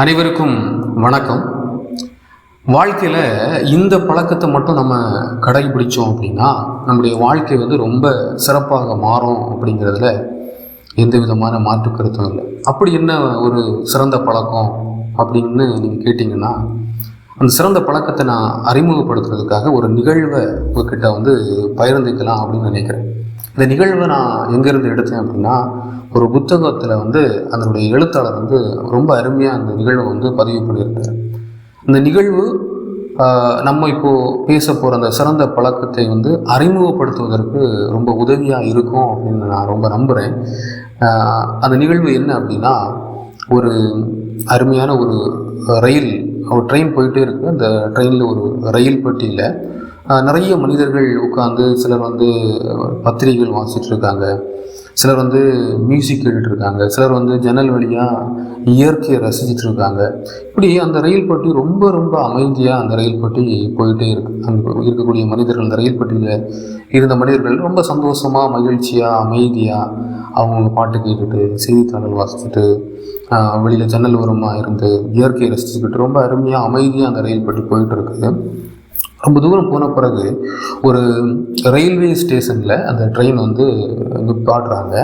அனைவருக்கும் வணக்கம். வாழ்க்கையில் இந்த பழக்கத்தை மட்டும் நம்ம கடைபிடிச்சோம் அப்படின்னா நம்முடைய வாழ்க்கை ரொம்ப சிறப்பாக மாறும் அப்படிங்கிறதுல எந்த விதமான மாற்று கருத்தும் இல்லை. அப்படி என்ன ஒரு சிறந்த பழக்கம் அப்படின்னு நீங்கள் கேட்டிங்கன்னா, அந்த சிறந்த பழக்கத்தை நான் அறிமுகப்படுத்துறதுக்காக ஒரு நிகழ்வை உங்ககிட்ட பகிர்ந்துக்கலாம் அப்படின்னு நினைக்கிறேன். இந்த நிகழ்வை நான் எங்கேருந்து எடுத்தேன் அப்படின்னா, ஒரு புத்தகத்தில் அதனுடைய எழுத்தாளர் ரொம்ப அருமையாக அந்த நிகழ்வை பதிவு பண்ணியிருக்கார். இந்த நிகழ்வு நம்ம இப்போது பேச போகிற அந்த சிறந்த பழக்கத்தை அறிமுகப்படுத்துவதற்கு ரொம்ப உதவியாக இருக்கும் அப்படின்னு நான் ரொம்ப நம்புகிறேன். அந்த நிகழ்வு என்ன அப்படின்னா, ஒரு அருமையான ஒரு ட்ரெயின் போயிட்டே இருக்குது. அந்த ட்ரெயினில் ஒரு ரயில் பெட்டியில் நிறைய மனிதர்கள் உட்காந்து, சிலர் பத்திரிகைகள் வாசிச்சுட்ருக்காங்க, சிலர் மியூசிக் கேட்டுட்ருக்காங்க, சிலர் ஜன்னல் வழியாக இயற்கையை ரசிச்சிட்ருக்காங்க. இப்படி அந்த ரயில் பெட்டி ரொம்ப ரொம்ப அமைதியாக அந்த ரயில் பெட்டி போயிட்டே இருக்குது. அங்கே இருக்கக்கூடிய மனிதர்கள், அந்த ரயில் பெட்டியில் இருந்த மனிதர்கள் ரொம்ப சந்தோஷமாக, மகிழ்ச்சியாக, அமைதியாக அவங்க பாட்டு கேட்டுட்டு, செய்தித்தாள்கள் வாசிச்சுட்டு, வெளியில் ஜன்னல் ஓரமாக இருந்து இயற்கையை ரசிச்சுக்கிட்டு ரொம்ப அருமையாக அமைதியாக அந்த ரயில் பெட்டி போயிட்டு இருக்குது. ரொம்ப தூரம் போன பிறகு ஒரு ரயில்வே ஸ்டேஷனில் அந்த ட்ரெயின் நிப்பாட்டுறாங்க.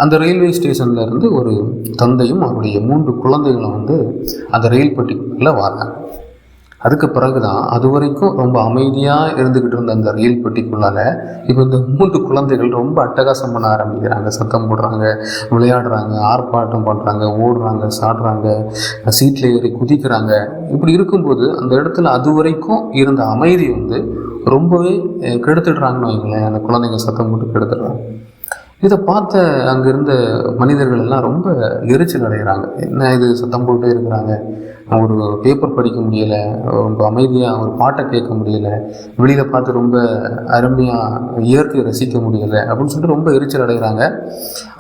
அந்த ரயில்வே ஸ்டேஷனில் இருந்து ஒரு தந்தையும் அவருடைய 3 குழந்தைகளும் அந்த ரயில் பெட்டிக்குள்ளே வராங்க. அதுக்கு பிறகு தான், அது வரைக்கும் ரொம்ப அமைதியாக இருந்துக்கிட்டு இருந்த அந்த ரயில் பெட்டிக்குள்ளால் இப்போ இந்த 3 குழந்தைகள் ரொம்ப அட்டகாசம் பண்ண ஆரம்பிக்கிறாங்க. சத்தம் போடுறாங்க, விளையாடுறாங்க, ஆர்ப்பாட்டம் பண்ணுறாங்க, ஓடுறாங்க, சாடுறாங்க, சீட்டில் ஏறி குதிக்கிறாங்க. இப்படி இருக்கும்போது அந்த இடத்துல அது வரைக்கும் இருந்த அமைதி ரொம்பவே கெடுத்துடுறாங்கன்னு வைங்களேன். அந்த குழந்தைங்க சத்தம் போட்டு கெடுத்துடுறாங்க. இதை பார்த்த அங்கே இருந்த மனிதர்கள் எல்லாம் ரொம்ப எரிச்சல் அடைகிறாங்க. என்ன இது, சத்தம் போட்டே இருக்கிறாங்க, ஒரு பேப்பர் படிக்க முடியலை, ரொம்ப அமைதியாக ஒரு பாட்டை கேட்க முடியலை, வெளியில் பார்த்து ரொம்ப அருமையாக இயற்கையை ரசிக்க முடியலை அப்படின்னு சொல்லிட்டு ரொம்ப எரிச்சல் அடைகிறாங்க.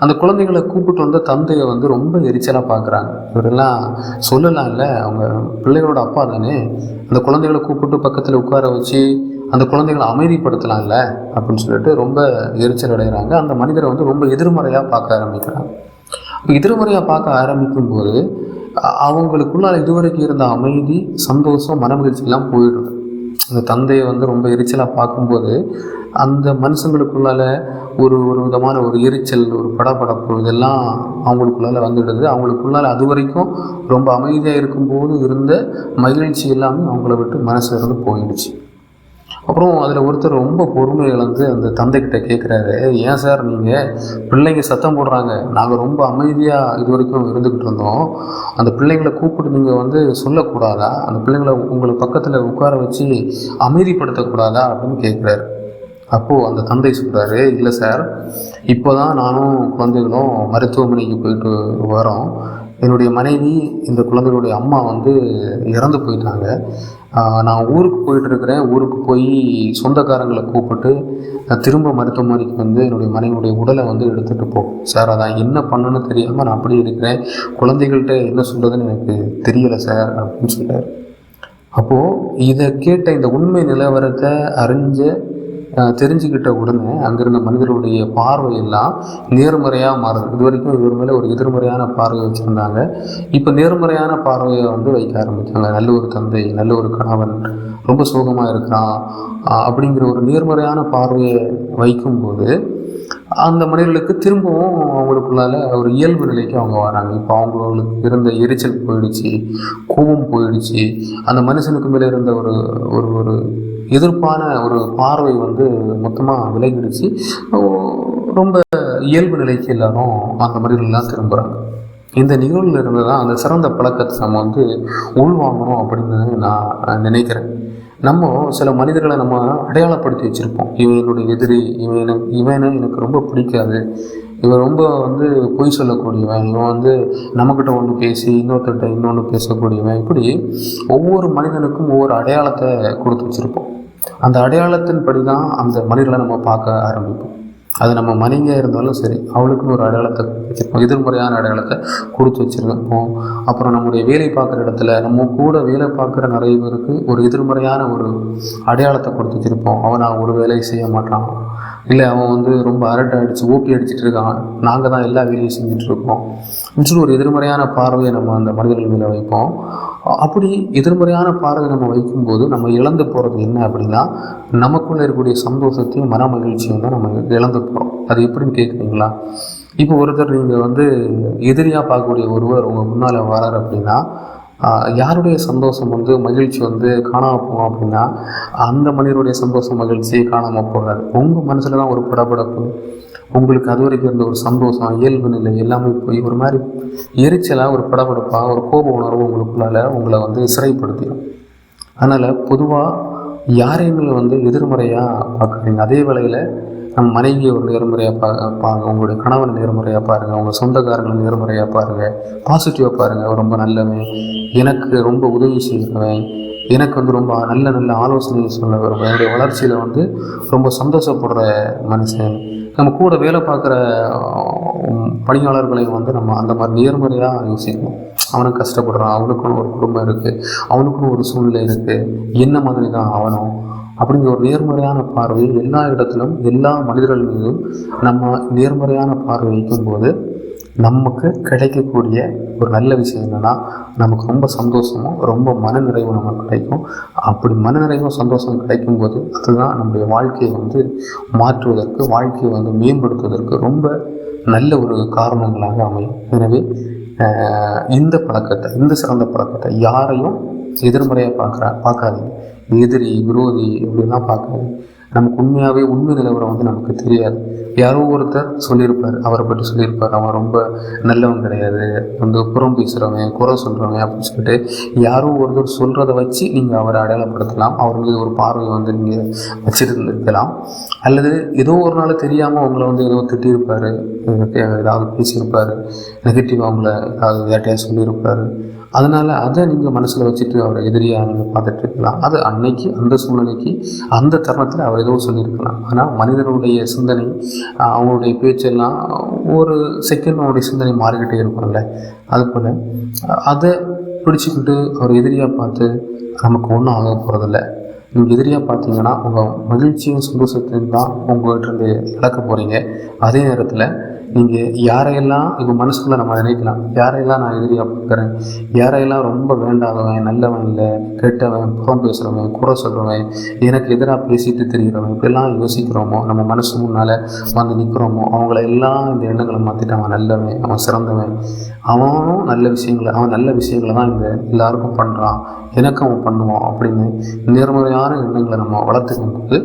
அந்த குழந்தைகளை கூப்பிட்டு வந்த தந்தையை ரொம்ப எரிச்சலாக பார்க்குறாங்க. இவரெல்லாம் சொல்லலாம் இல்லை, அவங்க பிள்ளைகளோட அப்பா தானே, அந்த குழந்தைகளை கூப்பிட்டு பக்கத்தில் உட்கார வச்சு அந்த குழந்தைகளை அமைதிப்படுத்தலாம்ல அப்படின்னு சொல்லிட்டு ரொம்ப எரிச்சல் அடைகிறாங்க. அந்த மனிதரை ரொம்ப எதிர்மறையாக பார்க்க ஆரம்பிக்கிறாங்க. எதிர்மறையாக பார்க்க ஆரம்பிக்கும்போது அவங்களுக்குள்ளால் இதுவரைக்கும் இருந்த அமைதி, சந்தோஷம், மனமகிழ்ச்சியெல்லாம் போயிடுது. அந்த தந்தையை ரொம்ப எரிச்சலாக பார்க்கும்போது அந்த மனுஷங்களுக்குள்ளால் ஒரு விதமான ஒரு எரிச்சல், ஒரு படபடப்பு, இதெல்லாம் அவங்களுக்குள்ளால் வந்துடுது. அவங்களுக்குள்ளால் அது வரைக்கும் ரொம்ப அமைதியாக இருக்கும்போது இருந்த மகிழ்ச்சி எல்லாமே அவங்கள விட்டு மனசுலேருந்து போயிடுச்சு. அப்புறம் அதில் ஒருத்தர் ரொம்ப பொறுமை இழந்து அந்த தந்தைக்கிட்ட கேட்குறாரு, ஏன் சார் நீங்கள் பிள்ளைங்க சத்தம் போடுறாங்க, நாங்கள் ரொம்ப அமைதியாக இது வரைக்கும் இருந்துக்கிட்டு இருந்தோம், அந்த பிள்ளைங்களை கூப்பிட்டு நீங்கள் சொல்லக்கூடாதா, அந்த பிள்ளைங்களை உங்களை பக்கத்தில் உட்கார வச்சு அமைதிப்படுத்தக்கூடாதா அப்படின்னு கேட்குறாரு. அப்போது அந்த தந்தை சொல்கிறாரு, இல்லை சார், இப்போ தான் நானும் குழந்தைகளும் மருத்துவமனைக்கு போயிட்டு வரோம். என்னுடைய மனைவி, இந்த குழந்தைகளுடைய அம்மா இறந்து போயிட்டாங்க. நான் ஊருக்கு போயிட்டுருக்கிறேன். ஊருக்கு போய் சொந்தக்காரங்களை கூப்பிட்டு திரும்ப மருத்துவமனைக்கு என்னுடைய மனைவியுடைய உடலை எடுத்துகிட்டு போகும் சார். அதான் என்ன பண்ணணும்னு தெரியாமல் நான் அப்படியே இருக்கிறேன். குழந்தைகள்கிட்ட என்ன சொல்கிறதுன்னு எனக்கு தெரியலை சார் அப்படின்னு சொல்கிறார். அப்போது இதை கேட்ட, இந்த உண்மை நிலவரத்தை தெரிஞ்சுக்கிட்ட உடனே அங்கிருந்த மனிதர்களுடைய பார்வையெல்லாம் நேர்மறையாக மாறுது. இது வரைக்கும் இவர் மேலே ஒரு எதிர்மறையான பார்வை வச்சுருந்தாங்க. இப்போ நேர்மறையான பார்வையை வைக்க ஆரம்பித்தாங்க. நல்ல ஒரு தந்தை, நல்ல ஒரு கணவன், ரொம்ப சோகமாக இருக்கிறான் அப்படிங்கிற ஒரு நேர்மறையான பார்வையை வைக்கும்போது அந்த மனிதர்களுக்கு திரும்பவும் அவங்களுக்குள்ளால ஒரு இயல்பு நிலைக்கு அவங்க வராங்க. இப்போ அவங்களுக்கு இருந்த எரிச்சல் போயிடுச்சு, கோபம் போயிடுச்சு, அந்த மனுஷனுக்கு மேலே இருந்த ஒரு ஒரு எதிர்ப்பான ஒரு பார்வை மொத்தமாக விலகிடுச்சு. ரொம்ப இயல்பு நிலைக்கு எல்லாரும் அந்த மனிதர்கள்லாம் திரும்புகிறாங்க. இந்த நிகழ்வில் இருந்து தான் அந்த சிறந்த பழக்கத்தை நம்ம உள்வாங்கணும் அப்படின்னு நான் நினைக்கிறேன். நம்ம சில மனிதர்களை நம்ம அடையாளப்படுத்தி வச்சுருப்போம். இவன் என்னுடைய எதிரி, இவனை எனக்கு ரொம்ப பிடிக்காது, இவன் ரொம்ப பொய் சொல்லக்கூடியவன், இவன் நம்மக்கிட்ட ஒன்று பேசி இன்னொருத்தர்கிட்ட இன்னொன்று பேசக்கூடியவன். இப்படி ஒவ்வொரு மனிதனுக்கும் ஒவ்வொரு அடையாளத்தை கொடுத்து வச்சுருப்போம். அந்த அடையாளத்தின்படி தான் அந்த மனிதர்களை நம்ம பார்க்க ஆரம்பிப்போம். அது நம்ம மனைவியாக இருந்தாலும் சரி, அவளுக்குன்னு ஒரு அடையாளத்தை வச்சுருப்போம், எதிர்மறையான அடையாளத்தை கொடுத்து வச்சுருப்போம். அப்புறம் நம்முடைய வேலை பார்க்குற இடத்துல நம்ம கூட வேலை பார்க்குற நிறைய பேருக்கு ஒரு எதிர்மறையான ஒரு அடையாளத்தை கொடுத்து வச்சுருப்போம். அவன் நான் ஒரு வேலையை செய்ய மாட்டான், இல்லை அவன் ரொம்ப அரட்டை அடித்து ஓப்பி அடிச்சுட்டு இருக்கான், நாங்கள் தான் எல்லா வேலையும் செஞ்சிட்ருக்கோம் சொல்லி ஒரு எதிர்மறையான பார்வையை நம்ம அந்த மனிதர்கள் மேலே வைப்போம். அப்படி எதிர்மறையான பார்வை நம்ம வைக்கும்போது நம்ம இழந்து போகிறது என்ன அப்படின்னா, நமக்குள்ளே இருக்கக்கூடிய சந்தோஷத்தையும் மன மகிழ்ச்சியும் தான் நம்ம இழந்து போகிறோம். அது எப்படின்னு கேட்குறீங்களா? இப்போ ஒருத்தர் நீங்கள் எதிரியாக பார்க்கக்கூடிய ஒருவர் உங்கள் முன்னால் வரார் அப்படின்னா, யாருடைய சந்தோஷம் மகிழ்ச்சி காணாமல் போகும் அப்படின்னா, அந்த மனிதனுடைய சந்தோஷம் மகிழ்ச்சி காணாமல் போகாது. உங்கள் மனசில் தான் ஒரு படபடப்பு, உங்களுக்கு அது வரைக்கும் இருந்த ஒரு சந்தோஷம், இயல்பு நிலை எல்லாமே போய் ஒரு மாதிரி எரிச்சலாக, ஒரு படபடப்பாக, ஒரு கோப உணர்வு உங்களை சிறைப்படுத்திடும். அதனால் பொதுவாக யாரையுமே எதிர்மறையாக பார்க்குறீங்க. அதே வேளையில் நம்ம மனைவியை ஒரு நேர்முறையாக பாருங்க, உங்களுடைய கணவனை நேர்முறையாக பாருங்கள், உங்கள் சொந்தக்காரங்களை நேர்முறையாக பாருங்கள், பாசிட்டிவாக பாருங்கள். ரொம்ப நல்லவன், எனக்கு ரொம்ப உதவி செய்கிறவன், எனக்கு ரொம்ப நல்ல நல்ல ஆலோசனை சொல்ல வருவேன், என்னுடைய வளர்ச்சியில் ரொம்ப சந்தோஷப்படுற மனுஷன். நம்ம கூட வேலை பார்க்குற பணியாளர்களையும் நம்ம அந்த மாதிரி நேர்மறையாக யோசிக்கணும். அவனுக்கு கஷ்டப்படுறான், அவனுக்குன்னு ஒரு குடும்பம் இருக்குது, அவனுக்குன்னு ஒரு சூழ்நிலை இருக்குது, என்ன மாதிரி தான் அவனும் அப்படிங்கிற ஒரு நேர்மறையான பார்வையை எல்லா இடத்திலும் எல்லா மனிதர்கள் மீதும் நம்ம நேர்மறையான பார்வை வைக்கும்போது நமக்கு கிடைக்கக்கூடிய ஒரு நல்ல விஷயம் என்னென்னா, நமக்கு ரொம்ப சந்தோஷமும் ரொம்ப மனநிறைவும் நமக்கு கிடைக்கும். அப்படி மனநிறைவும் சந்தோஷம் கிடைக்கும்போது அதுதான் நம்முடைய வாழ்க்கையை மாற்றுவதற்கு, வாழ்க்கையை மேம்படுத்துவதற்கு ரொம்ப நல்ல ஒரு காரணங்களாக அமையும். எனவே இந்த பழக்கத்தை, இந்த சிறந்த பழக்கத்தை யாரையும் எதிர்மறையாக பார்க்காதீங்க. எதிரி, விரோதி இப்படிலாம் பார்க்காது. நமக்கு உண்மையாகவே உண்மை நிலவரம் நமக்கு தெரியாது. யாரோ ஒருத்தர் சொல்லியிருப்பார், அவரை பற்றி சொல்லியிருப்பார், அவன் ரொம்ப நல்லவன் கிடையாது, புறம் பேசுகிறவன், குறை சொல்கிறவன் அப்படின்னு சொல்லிட்டு யாரோ ஒருத்தர் சொல்கிறத வச்சு நீங்கள் அவரை அடையாளப்படுத்தலாம். அவர் மீது ஒரு பார்வையை நீங்கள் வச்சுருந்துருக்கலாம். அல்லது ஏதோ ஒரு நாள் தெரியாமல் உங்களை ஏதோ திட்டியிருப்பார், ஏதாவது பேசியிருப்பார், நெகட்டிவாக அவங்கள ஏதாவது யார்ட்டையாக சொல்லியிருப்பார். அதனால் அதை நீங்கள் மனசில் வச்சுட்டு அவரை எதிரியாக நீங்கள் பார்த்துட்டு இருக்கலாம். அது அன்னைக்கு அந்த சூழ்நிலைக்கு அந்த தருணத்தில் அவர் ஏதோ சொல்லியிருக்கலாம். ஆனால் மனிதனுடைய சிந்தனை, அவங்களுடைய பேச்செல்லாம் ஒரு செகண்ட் அவருடைய சிந்தனை மாறிக்கிட்டே இருக்கும்ல. அதுபோல் அதை பிடிச்சிக்கிட்டு அவர் எதிரியாக பார்த்து நமக்கு ஒன்றும் ஆக போகிறதில்ல. நீங்கள் எதிரியாக பார்த்தீங்கன்னா உங்கள் மகிழ்ச்சியும் சந்தோஷத்தையும் தான் உங்கள்கிட்ட இழக்க போகிறீங்க. அதே நேரத்தில் நீங்கள் யாரையெல்லாம் இப்போ மனசுக்குள்ளே நம்ம நினைக்கலாம், யாரையெல்லாம் நான் எதிரியாக பார்க்குறேன், யாரையெல்லாம் ரொம்ப வேண்டாதவன், நல்லவன் இல்லை, கெட்டவன், புறம் பேசுகிறவன், குறை சொல்கிறவன், எனக்கு எதிராக பேசிட்டு தெரிகிறவன், இப்படிலாம் யோசிக்கிறோமோ, நம்ம மனசு முன்னால் நிற்கிறோமோ, அவங்கள எல்லாம் இந்த எண்ணங்களை மாற்றிட்டு அவன் நல்லவன், அவன் சிறந்தவன், அவனும் நல்ல விஷயங்களை தான் இந்த எல்லாருக்கும் பண்ணுறான், எனக்கு அவன் பண்ணுவான் அப்படின்னு நேர்மறையான எண்ணங்களை நம்ம வளர்த்துக்கும் போது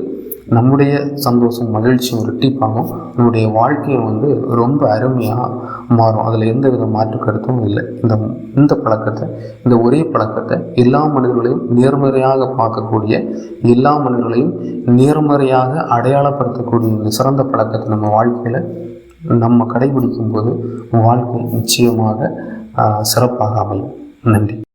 நம்முடைய சந்தோஷம், மகிழ்ச்சியும் ரெட்டிப்பாகும். நம்முடைய வாழ்க்கையை ரொம்ப அருமையாக மாறும். அதில் எந்த வித மாற்று கருத்தும் இல்லை. இந்த பழக்கத்தை, இந்த ஒரே பழக்கத்தை எல்லா மனிதர்களையும் நேர்மறையாக பார்க்கக்கூடிய, எல்லா மனிதர்களையும் நேர்மறையாக அடையாளப்படுத்தக்கூடிய இந்த சிறந்த பழக்கத்தை நம்ம வாழ்க்கையில் நம்ம கடைபிடிக்கும் போது வாழ்க்கை நிச்சயமாக சிறப்பாக அமையும். நன்றி.